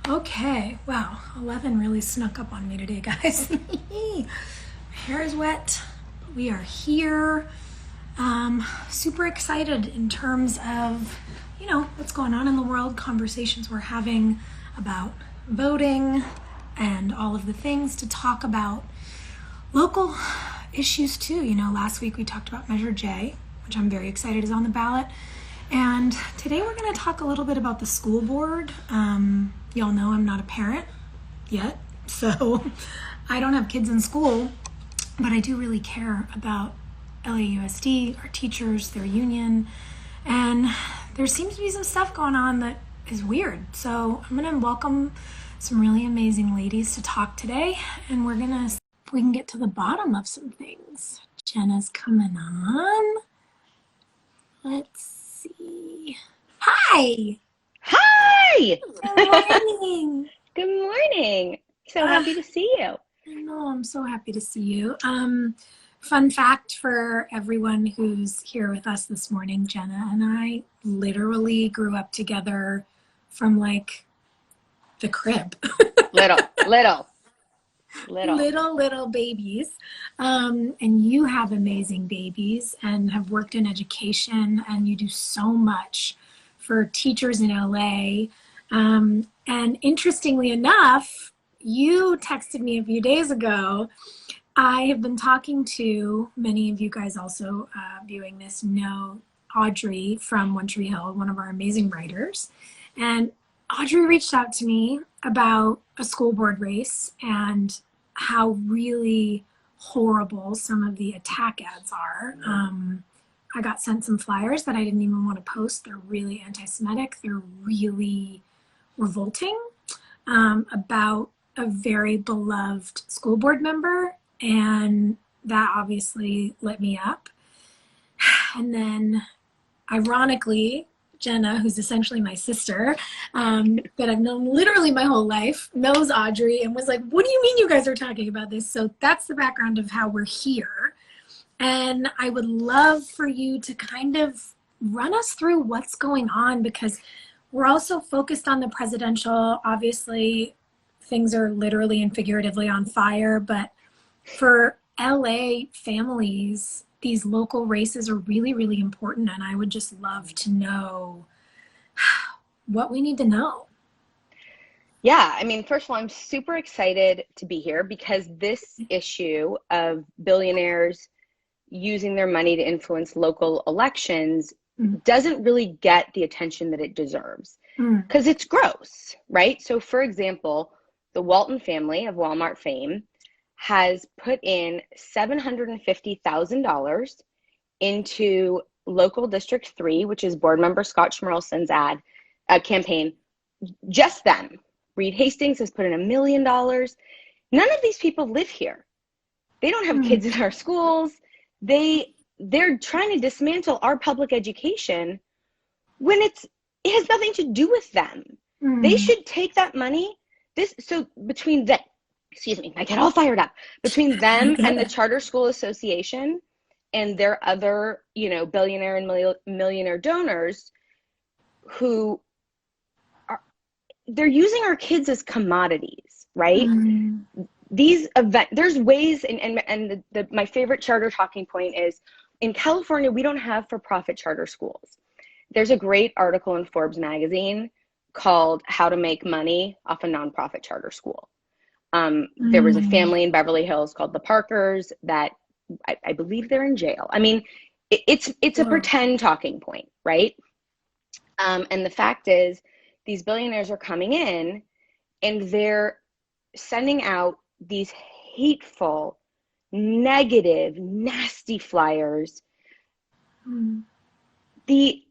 Okay, wow, 11 really snuck up on me today, guys. My hair is wet. We are here. Super excited in terms of, what's going on in the world, conversations we're having about voting and all of the things to talk about local issues too. Last week we talked about Measure J, which I'm very excited is on the ballot. And today we're going to talk a little bit about the school board. Y'all know I'm not a parent yet, so I don't have kids in school, but I do really care about LAUSD, our teachers, their union, and there seems to be some stuff going on that is weird. So I'm going to welcome some really amazing ladies to talk today, and we're going to see if we can get to the bottom of some things. Jenna's coming on. Let's see. Hi! Hi! Good morning. Good morning. So happy to see you. I know, I'm so happy to see you. Fun fact for everyone who's here with us this morning, Jenna and I literally grew up together from like the crib. Little Babies. And you have amazing babies and have worked in education, and you do so much for teachers in LA. And interestingly enough, you texted me a few days ago. I have been talking to many of you guys also viewing this know Audrey from One Tree Hill, one of our amazing writers. And Audrey reached out to me about a school board race and how really horrible some of the attack ads are. I got sent some flyers that I didn't even want to post. They're really anti-Semitic. They're really revolting about a very beloved school board member. And that obviously lit me up. And then ironically, Jenna, who's essentially my sister, that I've known literally my whole life, knows Audrey and was like, what do you mean you guys are talking about this? So that's the background of how we're here. And I would love for you to kind of run us through what's going on, because we're also focused on the presidential. Obviously, things are literally and figuratively on fire, but for LA families, these local races are really, really important, and I would just love to know what we need to know. Yeah, I mean, first of all, I'm super excited to be here because this issue of billionaires using their money to influence local elections doesn't really get the attention that it deserves because it's gross, right? So for example, the Walton family of Walmart fame has put in $750,000 into local District 3, which is board member Scott Schmerelson's campaign. Just them. Reed Hastings has put in $1 million. None of these people live here. They don't have kids in our schools. They're trying to dismantle our public education when it has nothing to do with them. They should take that money. So between them, excuse me, I get all fired up. Between them and the Charter School Association and their other, billionaire and millionaire donors who they're using our kids as commodities, right? These there's ways, and my favorite charter talking point is, in California, we don't have for-profit charter schools. There's a great article in Forbes magazine called How to Make Money Off a Nonprofit Charter School. There was a family in Beverly Hills called the Parkers that I believe they're in jail. I mean, it's a pretend talking point, right? And the fact is, these billionaires are coming in and they're sending out these hateful, negative, nasty flyers. The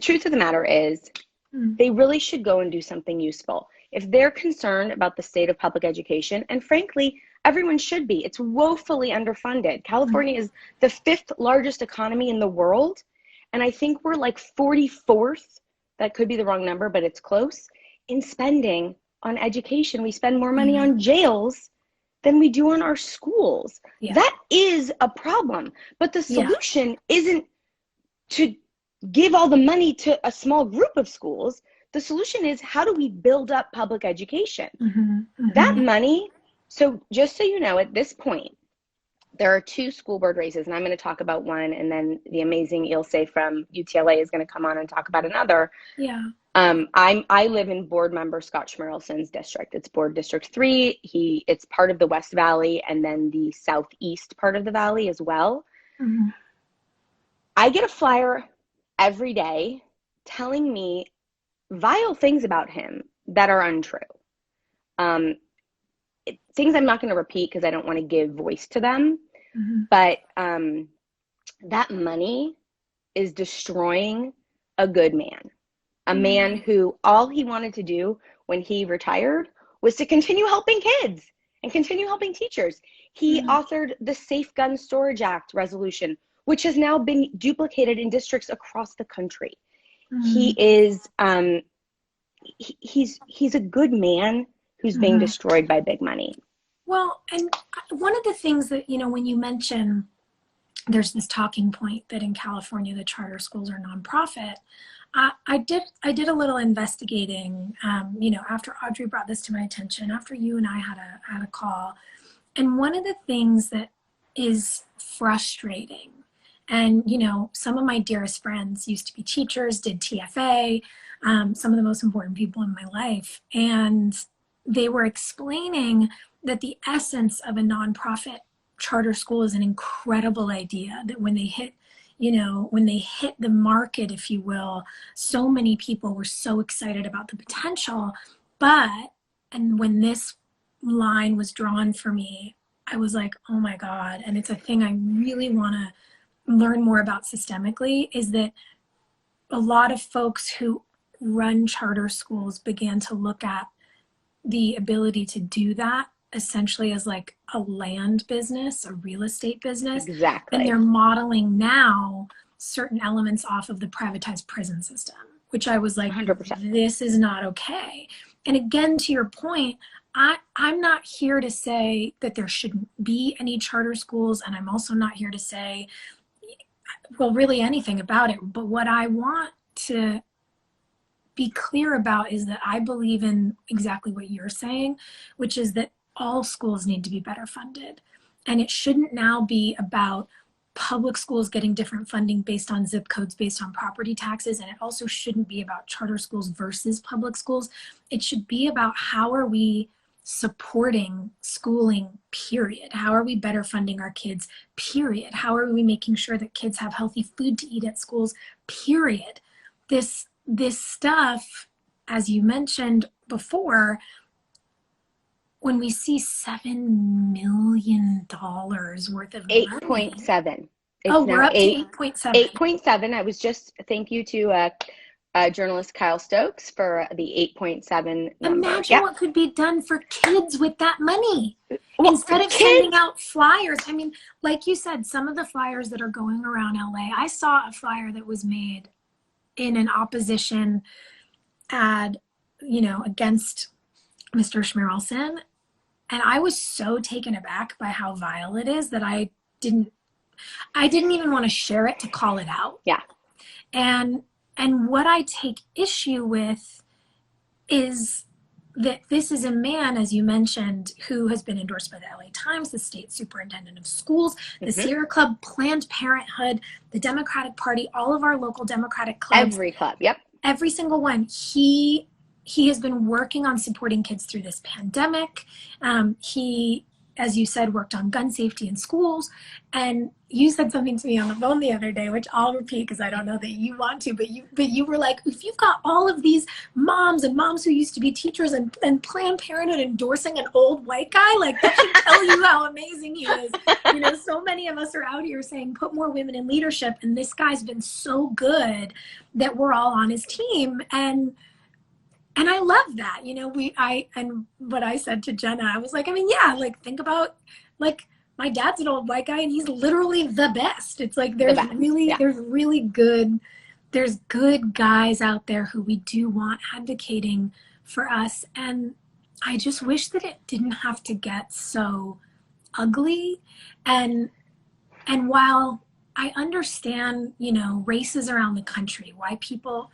truth of the matter is, they really should go and do something useful. If they're concerned about the state of public education, and frankly, everyone should be, it's woefully underfunded. California is the 5th largest economy in the world, and I think we're like 44th, that could be the wrong number, but it's close, in spending on education. We spend more money on jails than we do on our schools. That is a problem, but the solution isn't to give all the money to a small group of schools. The solution is, how do we build up public education? That Mm-hmm. money, so just so you know, at this point, there are 2 school board races, and I'm going to talk about one, and then the amazing Ilse from UTLA is going to come on and talk about another. Yeah. I live in board member Scott Schmerelson's district. It's board district 3. It's part of the West Valley and then the southeast part of the valley as well. Mm-hmm. I get a flyer every day telling me vile things about him that are untrue. Things I'm not going to repeat because I don't want to give voice to them. Mm-hmm. But that money is destroying a good man, a man who all he wanted to do when he retired was to continue helping kids and continue helping teachers. He authored the Safe Gun Storage Act resolution, which has now been duplicated in districts across the country. He is he's a good man who's being destroyed by big money. Well, and one of the things that, when you mention there's this talking point that in California the charter schools are nonprofit, I did a little investigating, after Audrey brought this to my attention, after you and I had a call. And one of the things that is frustrating, and, some of my dearest friends used to be teachers, did TFA, some of the most important people in my life. And they were explaining that the essence of a nonprofit charter school is an incredible idea, that when they hit the market, if you will, so many people were so excited about the potential. And when this line was drawn for me, I was like, oh my God. And it's a thing I really want to learn more about systemically, is that a lot of folks who run charter schools began to look at the ability to do that essentially as like a land business, a real estate business. Exactly. And they're modeling now certain elements off of the privatized prison system, which I was like, 100%. This is not okay. And again, to your point, I'm not here to say that there shouldn't be any charter schools. And I'm also not here to say, well, really anything about it. But what I want to be clear about is that I believe in exactly what you're saying, which is that all schools need to be better funded. And it shouldn't now be about public schools getting different funding based on zip codes, based on property taxes. And it also shouldn't be about charter schools versus public schools. It should be about how are we supporting schooling, period. How are we better funding our kids, period. How are we making sure that kids have healthy food to eat at schools, period. This stuff, as you mentioned before, when we see $7 million worth of 8.7. We're up to 8.7. 8.7. I was just, thank you to journalist Kyle Stokes for the 8.7 number. Imagine what could be done for kids with that money. Well, instead of sending out flyers. I mean, like you said, some of the flyers that are going around LA, I saw a flyer that was made in an opposition ad, against Mr. Schmerelson. And I was so taken aback by how vile it is that I didn't even want to share it to call it out. Yeah. And what I take issue with is that this is a man, as you mentioned, who has been endorsed by the LA Times, the state superintendent of schools, the Sierra Club, Planned Parenthood, the Democratic Party, all of our local Democratic clubs. Every club, yep. Every single one. He has been working on supporting kids through this pandemic. He, as you said, worked on gun safety in schools. And you said something to me on the phone the other day, which I'll repeat because I don't know that you want to, but you were like, if you've got all of these moms who used to be teachers and Planned Parenthood endorsing an old white guy, like that should tell you how amazing he is. So many of us are out here saying, put more women in leadership. And this guy's been so good that we're all on his team. And I love that, and what I said to Jenna, I was like, think about, my dad's an old white guy and he's literally the best. It's like, there's good guys out there who we do want advocating for us. And I just wish that it didn't have to get so ugly. And while I understand, races around the country, why people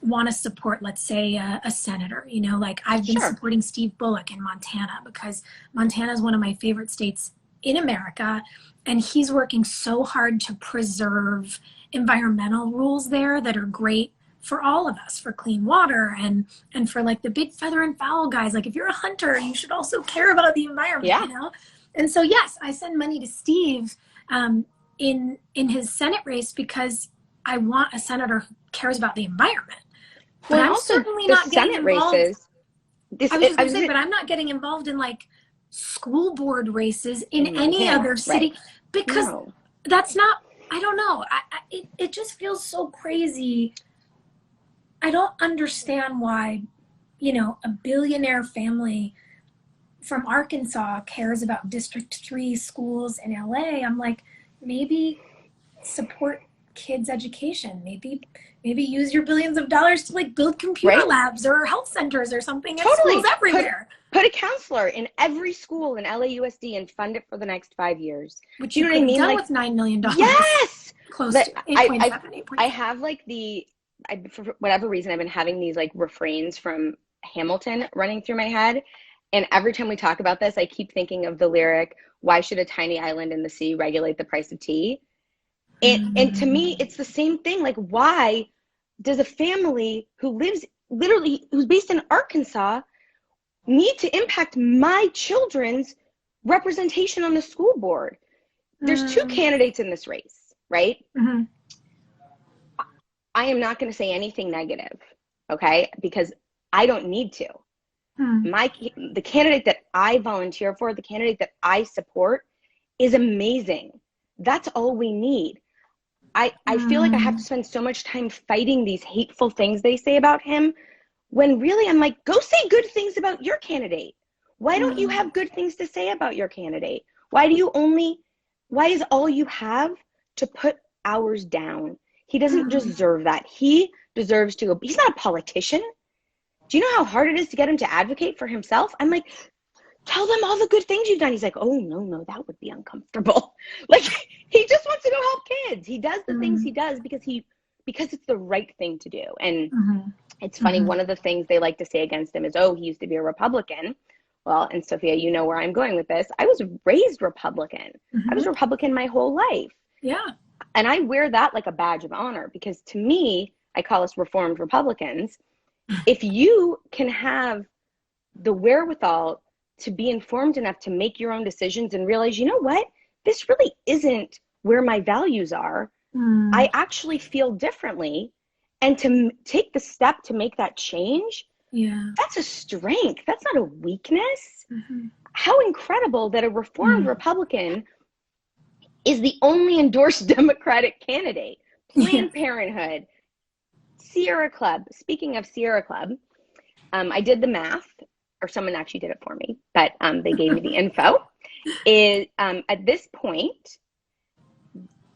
want to support, let's say, a senator, you know, like I've been Sure. supporting Steve Bullock in Montana because Montana is one of my favorite states in America. And he's working so hard to preserve environmental rules there that are great for all of us, for clean water and for like the big feather and fowl guys. Like if you're a hunter, you should also care about the environment, Yeah. you know? And so, yes, I send money to Steve in his Senate race because I want a senator who cares about the environment. But Well, I'm also certainly the not getting Senate involved. races. I was just going to say, but I'm not getting involved in like school board races in any Montana, other city right. because No. that's not, I don't know. It just feels so crazy. I don't understand why, you know, a billionaire family from Arkansas cares about District 3 schools in LA. I'm like, maybe support kids' education. Maybe use your billions of dollars to like build computer Right? labs or health centers or something at Totally. schools everywhere. Put a counselor in every school in LAUSD and fund it for the next 5 years. Which you you know could what I have mean? done Like, with $9 million. yes! Close But to 8.7, I have like for whatever reason, I've been having these like refrains from Hamilton running through my head. And every time we talk about this, I keep thinking of the lyric, "Why should a tiny island in the sea regulate the price of tea?" And to me, it's the same thing. Like, why does a family who lives literally, who's based in Arkansas, need to impact my children's representation on the school board? There's two candidates in this race, right? Mm-hmm. I am not going to say anything negative, okay? Because I don't need to. The candidate that I volunteer for, the candidate that I support is amazing. That's all we need. I feel like I have to spend so much time fighting these hateful things they say about him when really I'm like, go say good things about your candidate. Why don't you have good things to say about your candidate? Why is all you have to put ours down? He doesn't deserve that. He deserves to go. He's not a politician. Do you know how hard it is to get him to advocate for himself? I'm like, tell them all the good things you've done. He's like, oh, no, that would be uncomfortable. Like, he just wants to go help kids. He does the things he does because it's the right thing to do. And it's funny, one of the things they like to say against him is, oh, he used to be a Republican. Well, and Sophia, you know where I'm going with this. I was raised Republican. I was Republican my whole life. Yeah. And I wear that like a badge of honor because to me, I call us reformed Republicans. If you can have the wherewithal to be informed enough to make your own decisions and realize, you know what, this really isn't where my values are. I actually feel differently. And to take the step to make that change, that's a strength. That's not a weakness. How incredible that a reformed Republican is the only endorsed Democratic candidate. Planned Parenthood, Sierra Club. Speaking of Sierra Club, I did the math, or someone actually did it for me, but they gave me the info. At this point,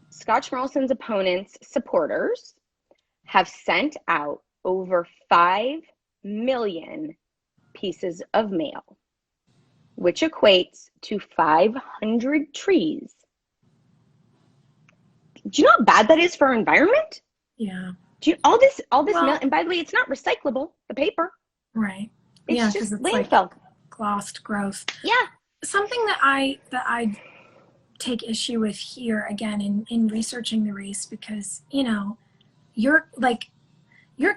Scott Schmorlson's opponents' supporters have sent out over 5 million pieces of mail, which equates to 500 trees. Do you know how bad that is for our environment? Yeah. All this mail, and by the way, it's not recyclable, the paper. Right. It's just landfill. Like glossed growth. Yeah. Something that I take issue with here again in researching the race, because, you know, your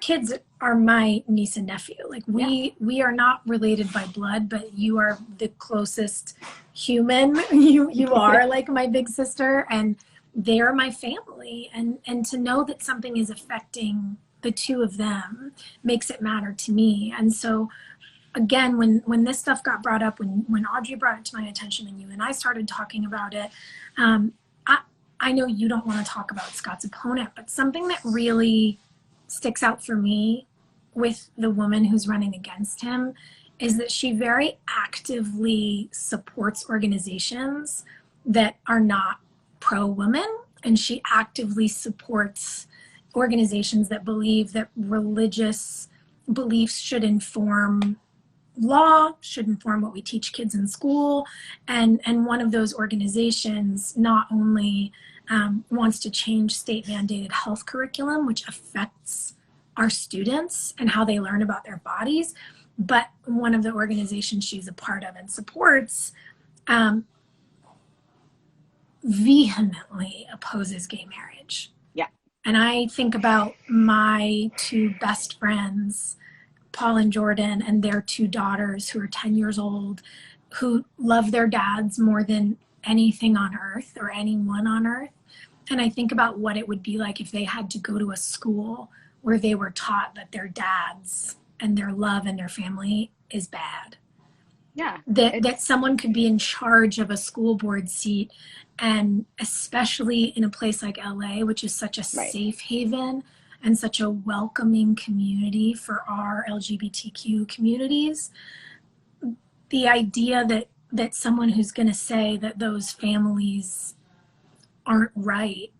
kids are my niece and nephew. Like we are not related by blood, but you are the closest human. You are like my big sister, and they're my family. And to know that something is affecting the two of them makes it matter to me. And so again, when this stuff got brought up, when Audrey brought it to my attention and you and I started talking about it, I know you don't want to talk about Scott's opponent, but something that really sticks out for me with the woman who's running against him is that she very actively supports organizations that are not pro-women, and she actively supports organizations that believe that religious beliefs should inform law, should inform what we teach kids in school. And one of those organizations not only wants to change state mandated health curriculum, which affects our students and how they learn about their bodies. But one of the organizations she's a part of and supports vehemently opposes gay marriage. Yeah. And I think about my two best friends, Paul and Jordan, and their two daughters who are 10 years old, who love their dads more than anything on earth or anyone on earth. And I think about what it would be like if they had to go to a school where they were taught that their dads and their love and their family is bad. Yeah. That someone could be in charge of a school board seat, and especially in a place like LA, which is such a safe haven and such a welcoming community for our LGBTQ communities, the idea that someone who's going to say that those families aren't right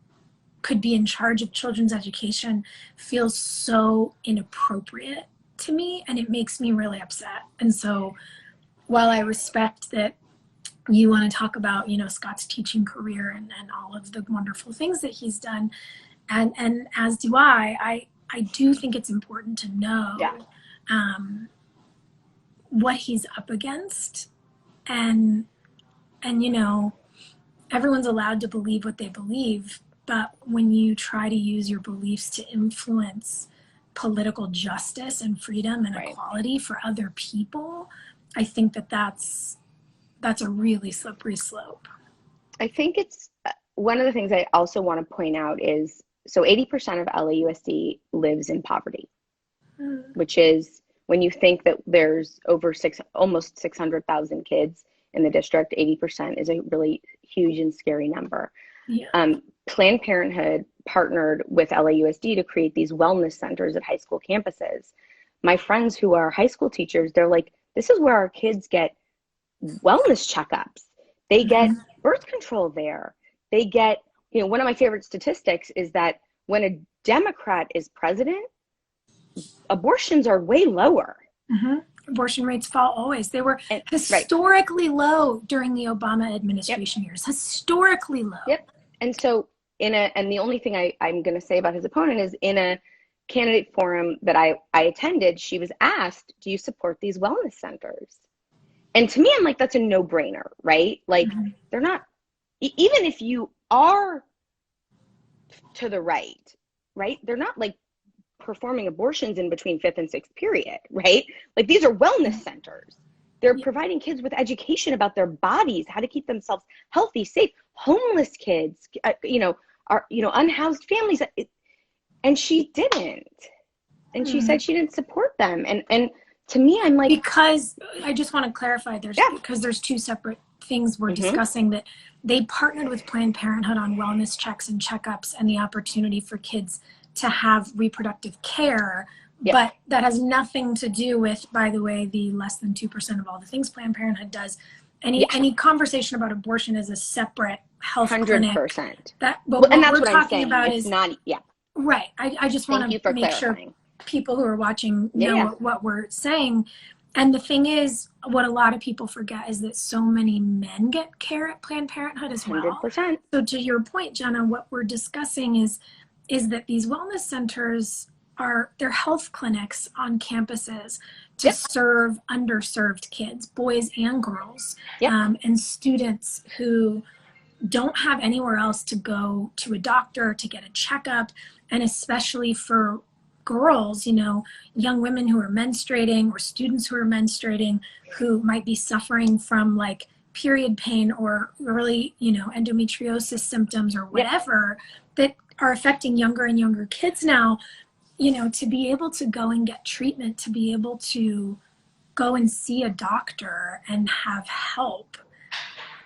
could be in charge of children's education feels so inappropriate to me, and it makes me really upset. And so while I respect that you want to talk about, Scott's teaching career and all of the wonderful things that he's done, and as do I do think it's important to know what he's up against, and everyone's allowed to believe what they believe, but when you try to use your beliefs to influence political justice and freedom and equality for other people, I think that's a really slippery slope. I think it's one of the things I also want to point out is, so 80% of LAUSD lives in poverty, which is, when you think that there's almost 600,000 kids in the district, 80% is a really huge and scary number. Yeah. Planned Parenthood partnered with LAUSD to create these wellness centers at high school campuses. My friends who are high school teachers, they're like, this is where our kids get wellness checkups. They get birth control there. They get, one of my favorite statistics is that when a Democrat is president, abortions are way lower. Abortion rates fall always. They were historically low during the Obama administration years. Historically low. Yep. And so and the only thing I'm going to say about his opponent is, in a candidate forum that I attended, she was asked, do you support these wellness centers? And to me, I'm like, that's a no-brainer, right? Like, they're not, even if you are to the right, they're not like performing abortions in between 5th and 6th period, right? Like, these are wellness centers. They're providing kids with education about their bodies, how to keep themselves healthy, safe. Homeless kids, unhoused families. And she didn't. And she said she didn't support them. And to me, I'm like, because I just want to clarify, because there's two separate things we're discussing, that they partnered with Planned Parenthood on wellness checks and checkups and the opportunity for kids to have reproductive care. But that has nothing to do with, by the way, the less than 2% of all the things Planned Parenthood does. Any conversation about abortion is a separate health 100%. Clinic. But what and that's we're what talking I'm saying. about it's is not, right. I just want to make sure people who are watching know what we're saying. And the thing is, what a lot of people forget is that so many men get care at Planned Parenthood as well. 100%. So to your point, Jenna, what we're discussing is that these wellness centers they're health clinics on campuses to serve underserved kids, boys and girls, and students who don't have anywhere else to go to a doctor to get a checkup, and especially for girls, young women who are menstruating, or students who are menstruating, who might be suffering from like period pain or early, endometriosis symptoms or whatever that are affecting younger and younger kids now. To be able to go and get treatment, to be able to go and see a doctor and have help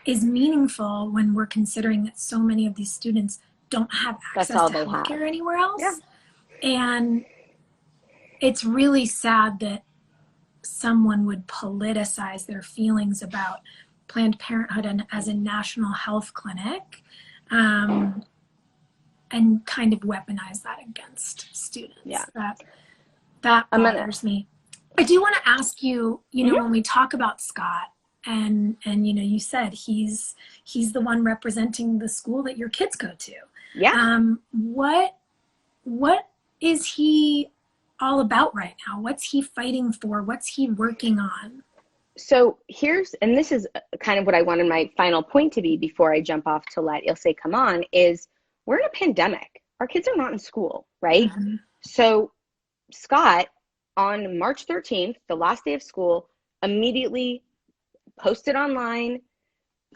is meaningful when we're considering that so many of these students don't have access to healthcare anywhere else. Yeah. And it's really sad that someone would politicize their feelings about Planned Parenthood as a national health clinic, and kind of weaponize that against students. Yeah. That bothers me. I do want to ask you, when we talk about Scott, and you said he's the one representing the school that your kids go to. Yeah. What is he all about right now? What's he fighting for? What's he working on? So and this is kind of what I wanted my final point to be before I jump off to let Ilse come on, is we're in a pandemic. Our kids are not in school, right? Mm-hmm. So Scott, on March 13th, the last day of school, immediately posted online.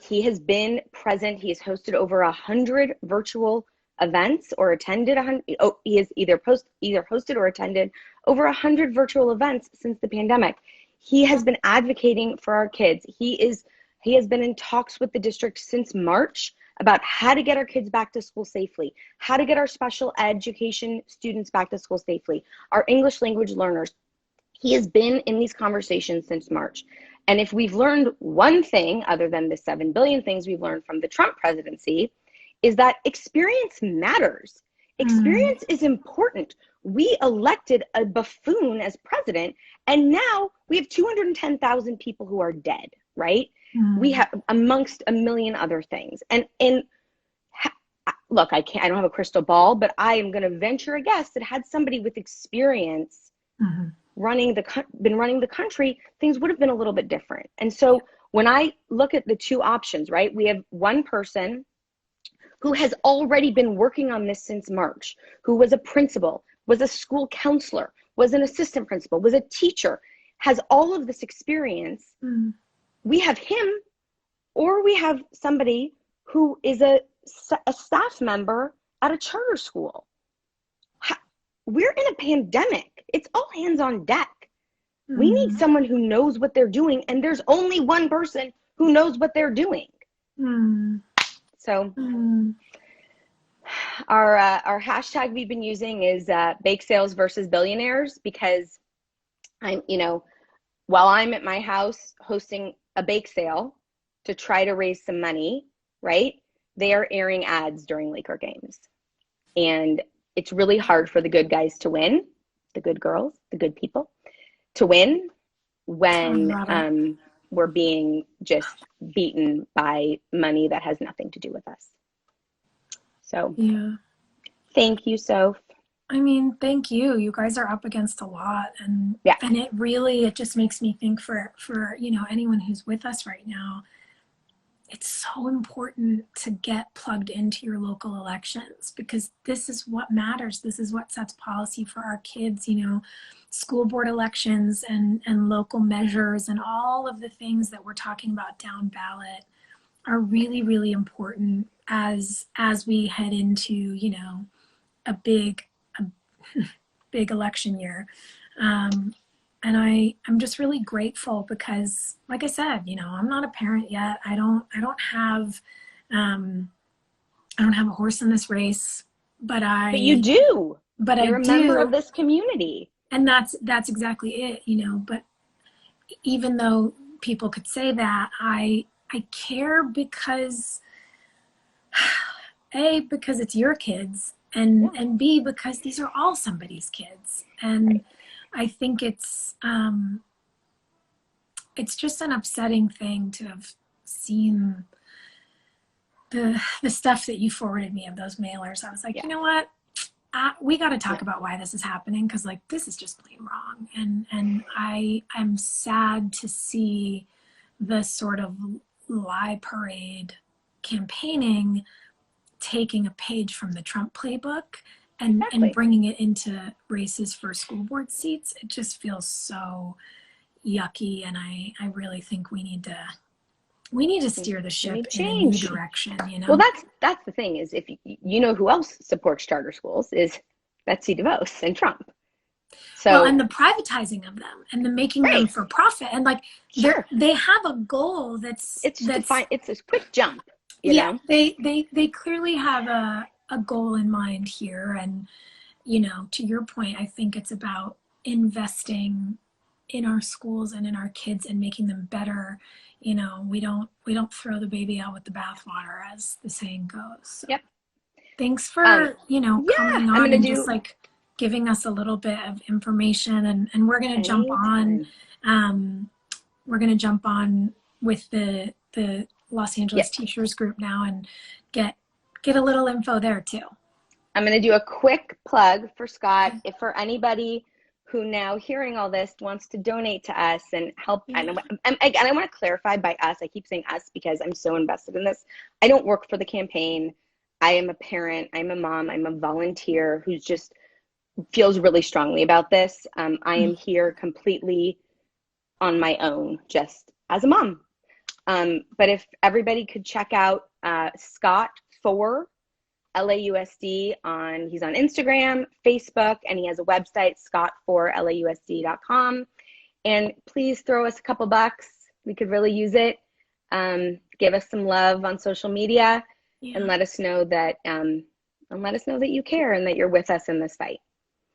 He has been present. He has hosted over 100 virtual events or attended 100. Oh, he has either hosted or attended over 100 virtual events since the pandemic. He has been advocating for our kids. He has been in talks with the district since March about how to get our kids back to school safely, how to get our special education students back to school safely, our English language learners. He has been in these conversations since March. And if we've learned one thing, other than the 7 billion things we've learned from the Trump presidency, is that experience matters. Experience is important. We elected a buffoon as president, and now we have 210,000 people who are dead, right? We have, amongst a million other things. And look, I don't have a crystal ball, but I am going to venture a guess that had somebody with experience been running the country, things would have been a little bit different. And so when I look at the two options, right, we have one person who has already been working on this since March, who was a principal, was a school counselor, was an assistant principal, was a teacher, has all of this experience. We have him, or we have somebody who is a staff member at a charter school. We're in a pandemic. It's all hands on deck. We need someone who knows what they're doing, and there's only one person who knows what they're doing. So our hashtag we've been using is bake sales versus billionaires, because while I'm at my house hosting a bake sale to try to raise some money, right, they are airing ads during Laker games. And it's really hard for the good guys to win, the good girls, the good people to win when we're being just beaten by money that has nothing to do with us. So thank you, Soph. I mean, thank you. You guys are up against a lot, and it just makes me think for anyone who's with us right now, it's so important to get plugged into your local elections, because this is what matters. This is what sets policy for our kids. School board elections and local measures and all of the things that we're talking about down ballot are really, really important as we head into a big election year. And I'm just really grateful because, like I said, I'm not a parent yet. I don't have a horse in this race, but you do. But you're a member of this community. And that's exactly it, but even though people could say that, I care because A, because it's your kids, and B, because these are all somebody's kids. And I think it's just an upsetting thing to have seen the stuff that you forwarded me of those mailers. I was like, you know what? We got to talk about why this is happening, because this is just plain wrong. And I'm sad to see the sort of lie parade campaigning taking a page from the Trump playbook and bringing it into races for school board seats. It just feels so yucky, and I really think we need to steer the ship in a new direction. Well, that's the thing, is if who else supports charter schools is Betsy DeVos and Trump. So and the privatizing of them and the making them for profit, and they have a goal it's a quick jump. You know? They clearly have a goal in mind here, and to your point, I think it's about investing in our schools and in our kids and making them better. We don't throw the baby out with the bathwater, as the saying goes. So thanks for coming on and just giving us a little bit of information, and we're gonna jump on. We're gonna jump on with the Los Angeles Teachers Group now and get a little info there too. I'm gonna do a quick plug for Scott. If for anybody who now hearing all this wants to donate to us and help. Yeah. And I want to clarify by us. I keep saying us because I'm so invested in this. I don't work for the campaign. I am a parent. I'm a mom. I'm a volunteer who's just feels really strongly about this. I am here completely on my own, just as a mom. But if everybody could check out Scott for LAUSD he's on Instagram, Facebook, and he has a website, scottforlausd.com. And please throw us a couple bucks. We could really use it. Give us some love on social media, and let us know that you care and that you're with us in this fight.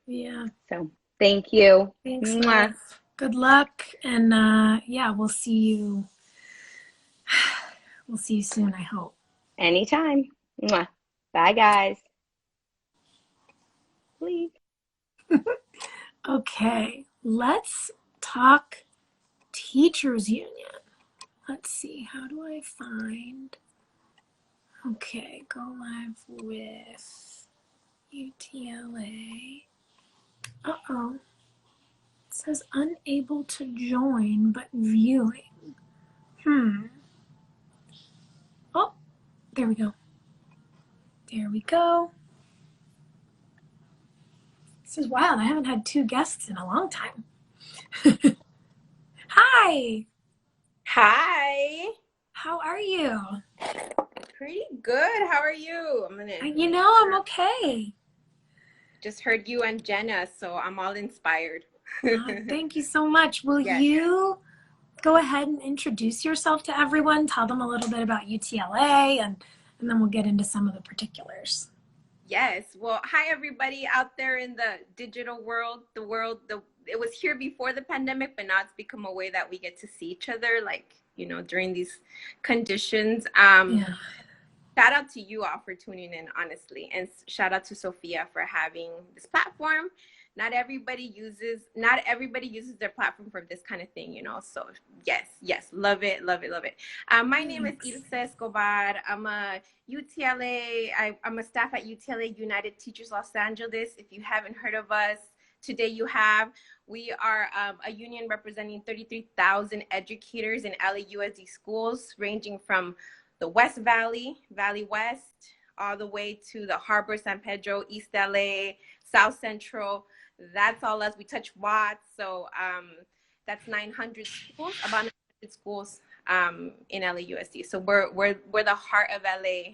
Yeah. So thank you. Thanks. Mwah. Good luck, and we'll see you. We'll see you soon, I hope. Anytime. Mwah. Bye, guys. Leave. Okay, let's talk teachers union. Let's see, how do I find? Okay, go live with UTLA. Uh-oh. It says unable to join, but viewing. Oh, there we go. There we go. This is wild. I haven't had 2 guests in a long time. Hi. Hi. How are you? Pretty good. How are you? I'm okay. Just heard you and Jenna, so I'm all inspired. Thank you so much. Will you go ahead and introduce yourself to everyone? Tell them a little bit about UTLA, and then we'll get into some of the particulars. Yes. Well, hi, everybody out there in the digital world. It was here before the pandemic, but now it's become a way that we get to see each other, during these conditions. Shout out to you all for tuning in, honestly. And shout out to Sophia for having this platform. Not everybody uses their platform for this kind of thing, So yes, love it. My name is Ilse Escobar. I'm a UTLA. I'm a staff at UTLA United Teachers Los Angeles. If you haven't heard of us, today you have. We are a union representing 33,000 educators in LAUSD schools, ranging from the West Valley, Valley West, all the way to the Harbor, San Pedro, East LA, South Central. That's all us. We touch Watts, so that's 900 schools, about 900 schools in LAUSD. So we're the heart of LA.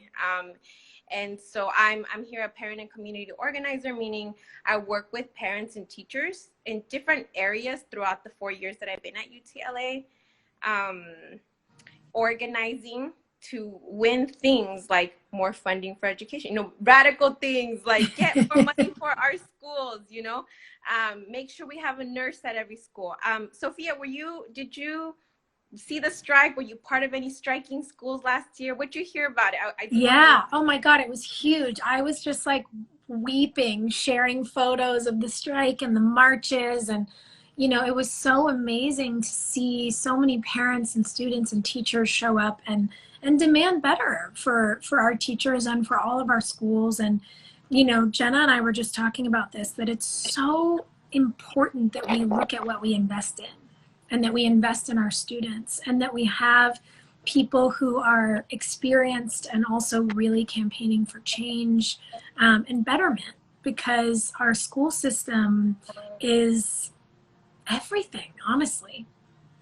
And so I'm here a parent and community organizer, meaning I work with parents and teachers in different areas throughout the 4 years that I've been at UTLA, organizing to win things like more funding for education, radical things like get more money for our schools, make sure we have a nurse at every school. Sophia, did you see the strike? Were you part of any striking schools last year? What'd you hear about it? Oh my God, it was huge. I was just like weeping, sharing photos of the strike and the marches, and it was so amazing to see so many parents and students and teachers show up and demand better for our teachers and for all of our schools. And Jenna and I were just talking about this, that it's so important that we look at what we invest in, and that we invest in our students, and that we have people who are experienced and also really campaigning for change and betterment, because our school system is everything, honestly.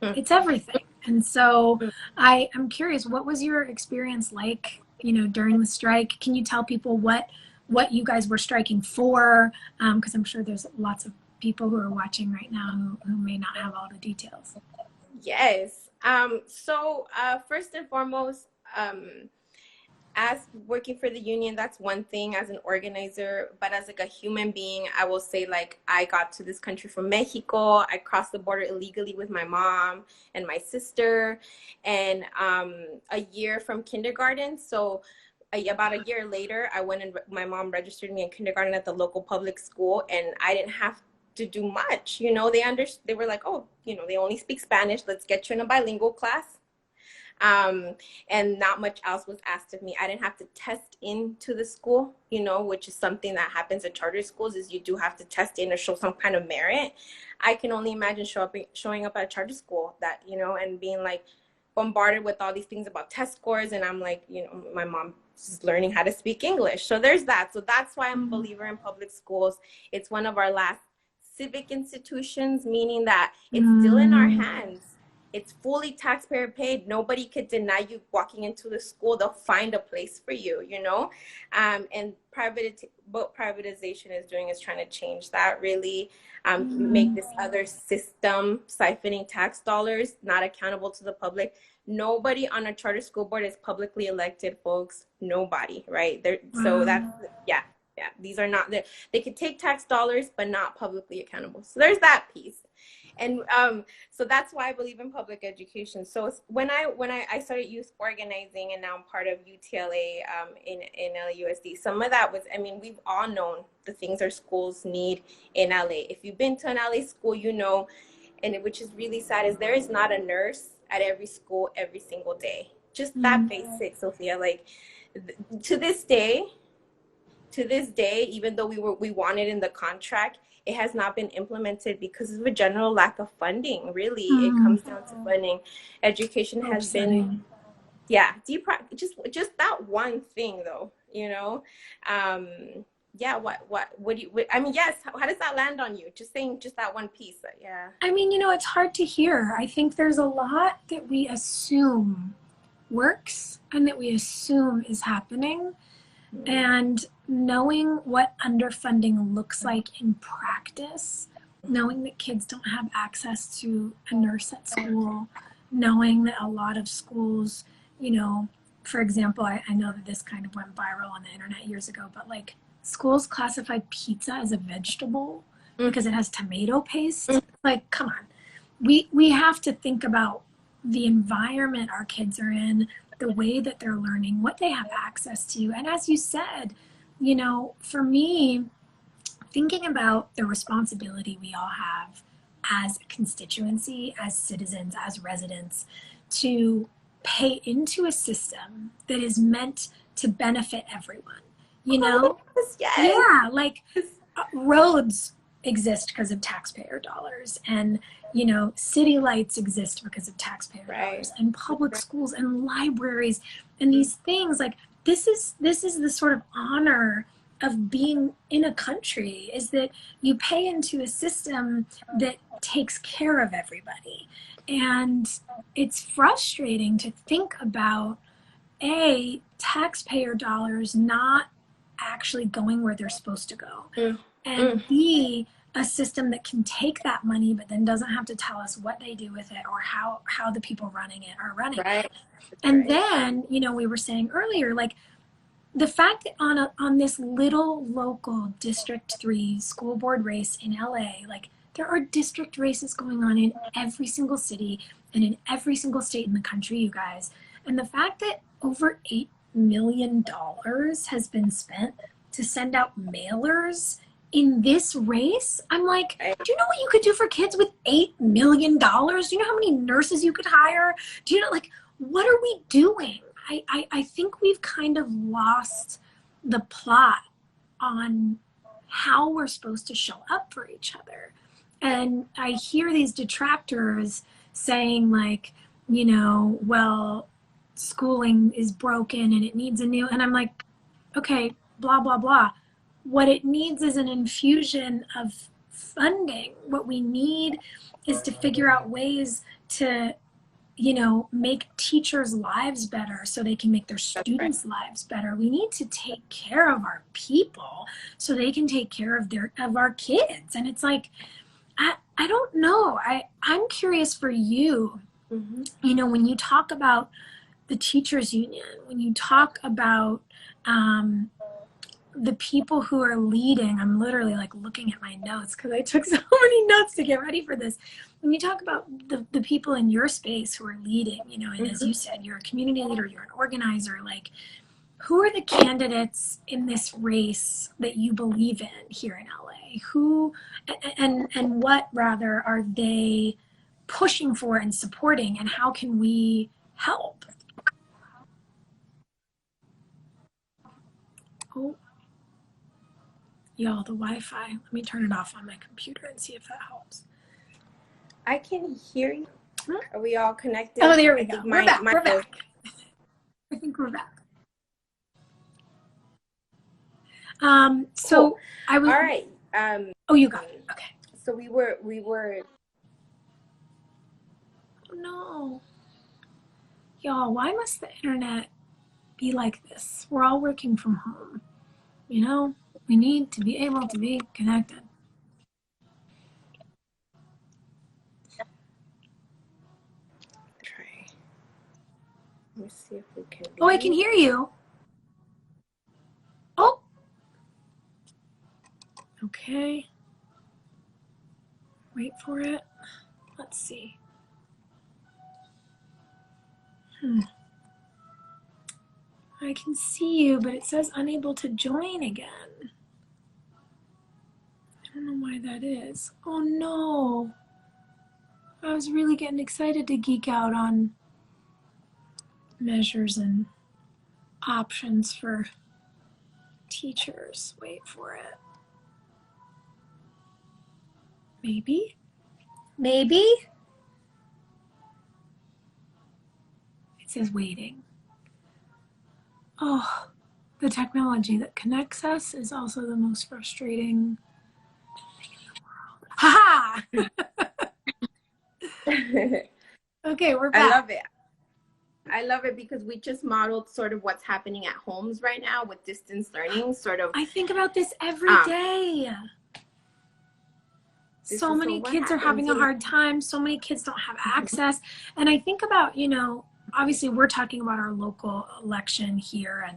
It's everything. And so I'm curious, what was your experience like, during the strike? Can you tell people what you guys were striking for? Because I'm sure there's lots of people who are watching right now who may not have all the details. Yes. So first and foremost, as working for the union, that's one thing as an organizer, but as a human being, I will say I got to this country from Mexico. I crossed the border illegally with my mom and my sister, and a year from kindergarten. So about a year later, I went and my mom registered me in kindergarten at the local public school, and I didn't have to do much. They were like, oh, they only speak Spanish. Let's get you in a bilingual class. And not much else was asked of me. I didn't have to test into the school, you know, which is something that happens at charter schools, is you do have to test in or show some kind of merit. I can only imagine showing up at a charter school that, you know, and being like bombarded with all these things about test scores. And I'm like, you know, my mom is learning how to speak English. So there's that. So that's why I'm a believer in public schools. It's one of our last civic institutions, meaning that it's still in our hands. It's fully taxpayer paid. Nobody could deny you walking into the school. They'll find a place for you, you know? And what privatization is doing is trying to change that, really, make this other system, siphoning tax dollars, not accountable to the public. Nobody on a charter school board is publicly elected, folks. Nobody, right? So that's, yeah. These are not, they could take tax dollars, but not publicly accountable. So there's that piece. And so that's why I believe in public education. So when I started youth organizing, and now I'm part of UTLA in LAUSD, some of that was, I mean, we've all known the things our schools need in LA. If you've been to an LA school, you know, and which is really sad, is there is not a nurse at every school every single day. Just that basic, Sophia. Like to this day, even though we want it in the contract, it has not been implemented because of a general lack of funding. Really, it comes down to funding. Education has been, just that one thing, though. You know, what do you? I mean, yes. How does that land on you? Just saying, just that one piece. Yeah. I mean, you know, it's hard to hear. I think there's a lot that we assume works and that we assume is happening. And knowing what underfunding looks like in practice, knowing that kids don't have access to a nurse at school, knowing that a lot of schools, you know, for example, I know that this kind of went viral on the internet years ago, but like schools classified pizza as a vegetable because it has tomato paste. Like, come on. We have to think about the environment our kids are in, the way that they're learning, what they have access to. And as you said, you know, for me, thinking about the responsibility we all have as a constituency, as citizens, as residents, to pay into a system that is meant to benefit everyone, you know? Yeah, like roads exist because of taxpayer dollars, and you know, city lights exist because of taxpayer dollars, and public schools and libraries and these things. Like this is the sort of honor of being in a country, is that you pay into a system that takes care of everybody. And it's frustrating to think about taxpayer dollars not actually going where they're supposed to go, and B, a system that can take that money but then doesn't have to tell us what they do with it or how the people running it are running it. And then, you know, we were saying earlier, like the fact that on this little local District 3 school board race in LA, like there are district races going on in every single city and in every single state in the country, you guys. And the fact that over $8 million has been spent to send out mailers in this race, I'm like, do you know what you could do for kids with $8 million? Do you know how many nurses you could hire? Do you know, like, what are we doing? I think we've kind of lost the plot on how we're supposed to show up for each other. And I hear these detractors saying like, you know, well, schooling is broken and it needs a new, and I'm like, okay, blah, blah, blah. What it needs is an infusion of funding. What we need is to figure out ways to, you know, make teachers' lives better so they can make their students' lives better. We need to take care of our people so they can take care of our kids. And it's like, I don't know. I'm curious for you, you know, when you talk about the teachers union, when you talk about the people who are leading, I'm literally like looking at my notes because I took so many notes to get ready for this. When you talk about the people in your space who are leading, you know, and as you said, you're a community leader, you're an organizer, like who are the candidates in this race that you believe in here in LA? Who and what rather are they pushing for and supporting, and how can we help. Oh, y'all, the Wi-Fi. Let me turn it off on my computer and see if that helps. I can hear you. Are we all connected? Oh, there we go. We're back. We're back. I think we're back. So cool. I was. All right. Oh, you got it. Okay. So we were. Oh, no. Y'all, why must the internet be like this? We're all working from home. You know, we need to be able to be connected. Try. Let me see if we can. Oh, I can hear you. Oh. Okay. Wait for it. Let's see. I can see you, but it says unable to join again. I don't know why that is. Oh no. I was really getting excited to geek out on measures and options for teachers. Wait for it. Maybe? Maybe? It says waiting. Oh, the technology that connects us is also the most frustrating thing in the world. Ha-ha! Okay, we're back. I love it. I love it because we just modeled sort of what's happening at homes right now with distance learning, sort of. I think about this every day. So many kids are having a hard time. So many kids don't have access. And I think about, you know, obviously we're talking about our local election here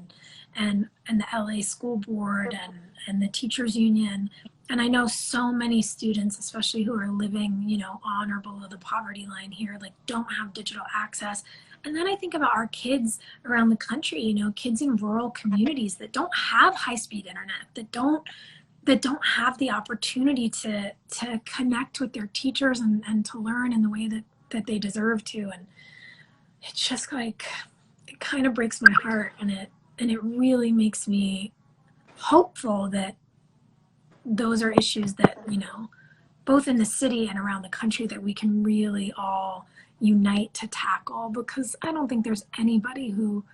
and the LA school board and the teachers union. And I know so many students, especially who are living, you know, on or below the poverty line here, like don't have digital access. And then I think about our kids around the country, you know, kids in rural communities that don't have high-speed internet, that don't have the opportunity to connect with their teachers and to learn in the way that they deserve to. And it's just like, it kind of breaks my heart, and it really makes me hopeful that those are issues that, you know, both in the city and around the country, that we can really all unite to tackle, because I don't think there's anybody who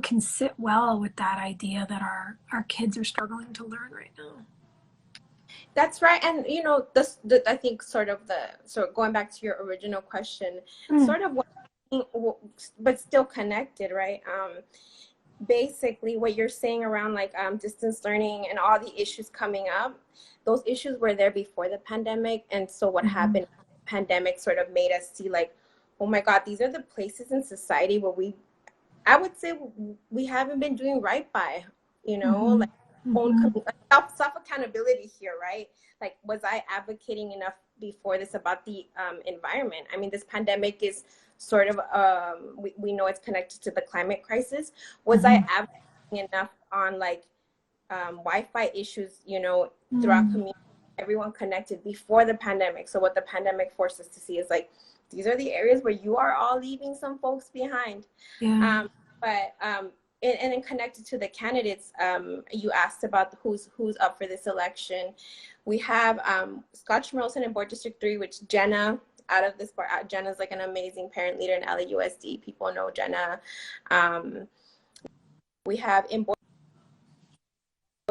can sit well with that idea that our kids are struggling to learn right now. That's right. And, you know, I think so going back to your original question, sort of but still connected, right? Basically what you're saying around like distance learning and all the issues coming up, those issues were there before the pandemic. And so what happened, the pandemic sort of made us see like, oh my God, these are the places in society where I would say we haven't been doing right by, you know, like self accountability here, right? Like, was I advocating enough before this about the environment? I mean, this pandemic is sort of, we know it's connected to the climate crisis. Was I advocating enough on like Wi-Fi issues, you know, throughout community, everyone connected before the pandemic? So what the pandemic forced us to see is like, these are the areas where you are all leaving some folks behind. And then connected to the candidates, you asked about who's up for this election. We have Scott Schmerelson in Board District 3, which Jenna out of this board. Jenna's like an amazing parent leader in LAUSD. People know Jenna. We have in Board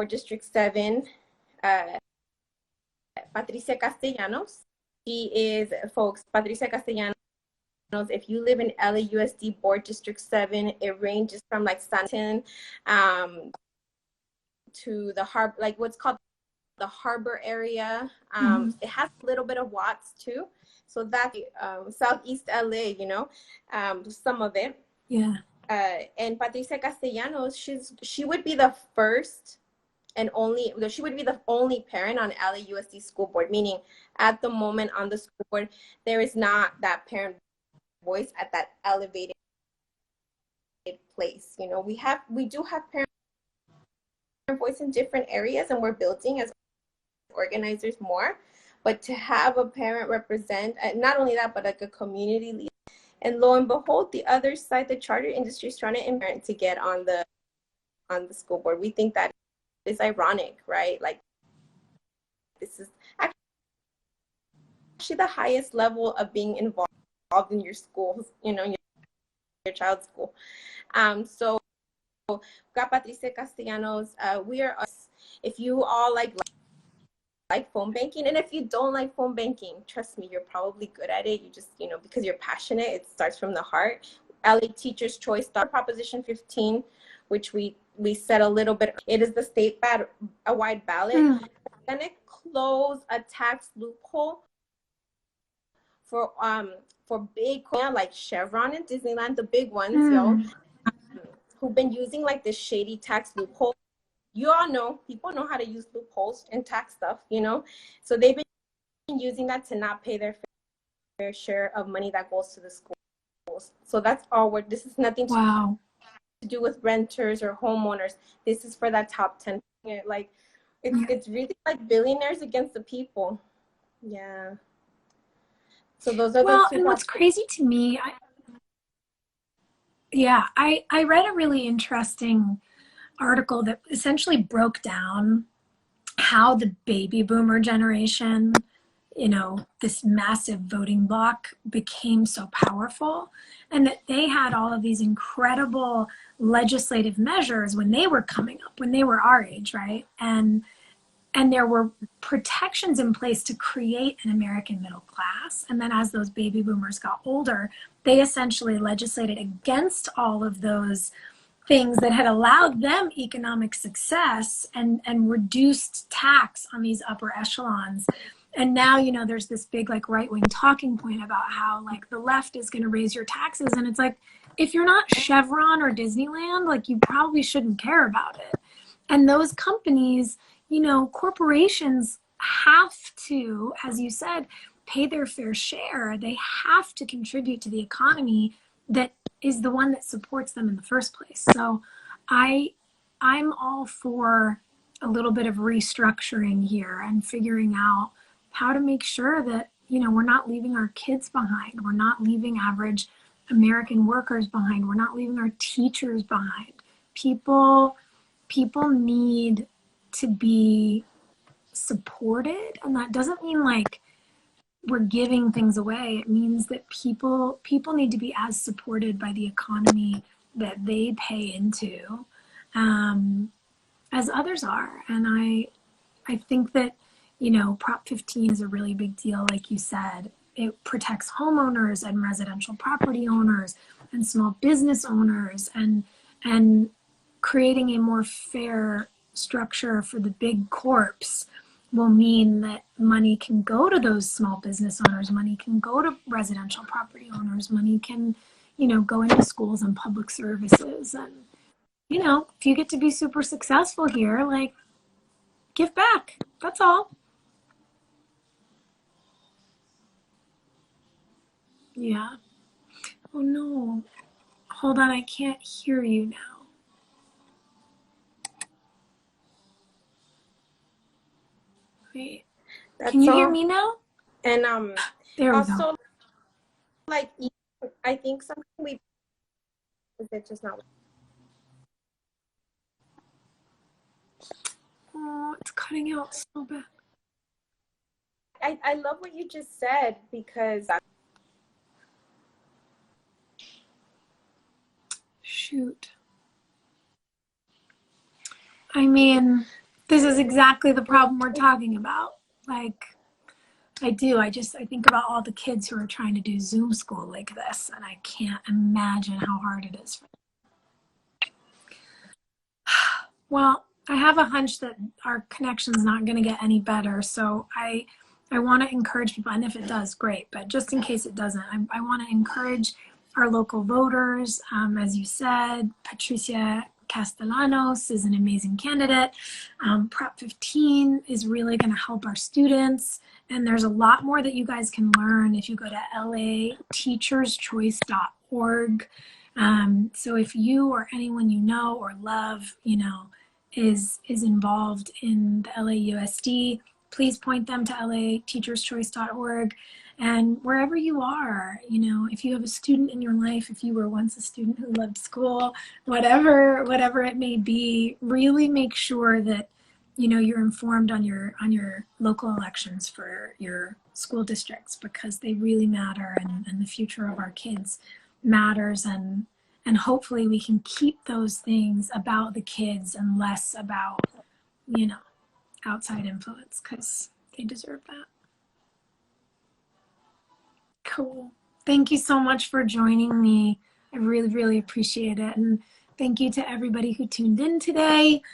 District 7, Patricia Castellanos. She is, folks, Patricia Castellanos, if you live in LAUSD Board District 7, it ranges from like Stanton to the harbor, like what's called the harbor area. It has a little bit of Watts too. So that's Southeast LA, you know, some of it. Yeah. And Patricia Castellanos, she would be the first and only, she would be the only parent on LAUSD school board, meaning at the moment on the school board, there is not that parent voice at that elevated place. You know, we do have parent voice in different areas, and we're building as organizers more, but to have a parent represent, not only that, but like a community leader And lo and behold, the other side, the charter industry is trying to get on the school board. We think that is ironic, right? Like, this is actually the highest level of being involved in your schools, you know, your child's school. So got Patricia Castellanos. We are us. If you all like phone banking, and if you don't like phone banking, trust me, you're probably good at it. You just, you know, because you're passionate, it starts from the heart. LA Teachers Choice Proposition 15, which we said a little bit. It is the state-wide ballot. And it close a tax loophole for big like Chevron and Disneyland, the big ones, yo, who've been using like this shady tax loophole. You all know, people know how to use loopholes and tax stuff, you know? So they've been using that to not pay their fair share of money that goes to the schools. So that's all this is nothing to do with renters or homeowners. This is for that top 10. Like, it's really like billionaires against the people. Yeah. So those are the two. And what's crazy to me, I read a really interesting article that essentially broke down how the baby boomer generation, you know, this massive voting bloc became so powerful, and that they had all of these incredible legislative measures when they were coming up, when they were our age, right? And there were protections in place to create an American middle class. And then as those baby boomers got older, they essentially legislated against all of those things that had allowed them economic success and reduced tax on these upper echelons. And now, you know, there's this big like right-wing talking point about how like the left is going to raise your taxes. And it's like, if you're not Chevron or Disneyland, like you probably shouldn't care about it. And those companies, you know, corporations have to, as you said, pay their fair share. They have to contribute to the economy that is the one that supports them in the first place. So I'm all for a little bit of restructuring here and figuring out how to make sure that, you know, we're not leaving our kids behind. We're not leaving average American workers behind. We're not leaving our teachers behind. People need to be supported, and that doesn't mean like we're giving things away. It means that people need to be as supported by the economy that they pay into as others are. And I think that, you know, Prop 15 is a really big deal. Like you said, it protects homeowners and residential property owners and small business owners, and creating a more fair structure for the big corps will mean that money can go to those small business owners, money can go to residential property owners, money can, you know, go into schools and public services. And, you know, if you get to be super successful here, like, give back. That's all. Yeah. Oh no. Hold on, I can't hear you now. Wait. Can you hear me now? And there we also, go. like, I think something is it just not? Oh, it's cutting out so bad. I love what you just said, because shoot. I mean, this is exactly the problem we're talking about. Like, I think about all the kids who are trying to do Zoom school like this, and I can't imagine how hard it is for them. Well, I have a hunch that our connection's not going to get any better, so I want to encourage people, and if it does, great, but just in case it doesn't, I want to encourage our local voters. As you said, Patricia Castellanos is an amazing candidate. Prop 15 is really going to help our students, and there's a lot more that you guys can learn if you go to lateacherschoice.org. So if you or anyone you know or love, you know, is involved in the LAUSD, please point them to lateacherschoice.org. And wherever you are, you know, if you have a student in your life, if you were once a student who loved school, whatever it may be, really make sure that, you know, you're informed on your local elections for your school districts, because they really matter, and the future of our kids matters. And hopefully we can keep those things about the kids and less about, you know, outside influence, because they deserve that. Cool. Thank you so much for joining me. I really, really appreciate it. And thank you to everybody who tuned in today.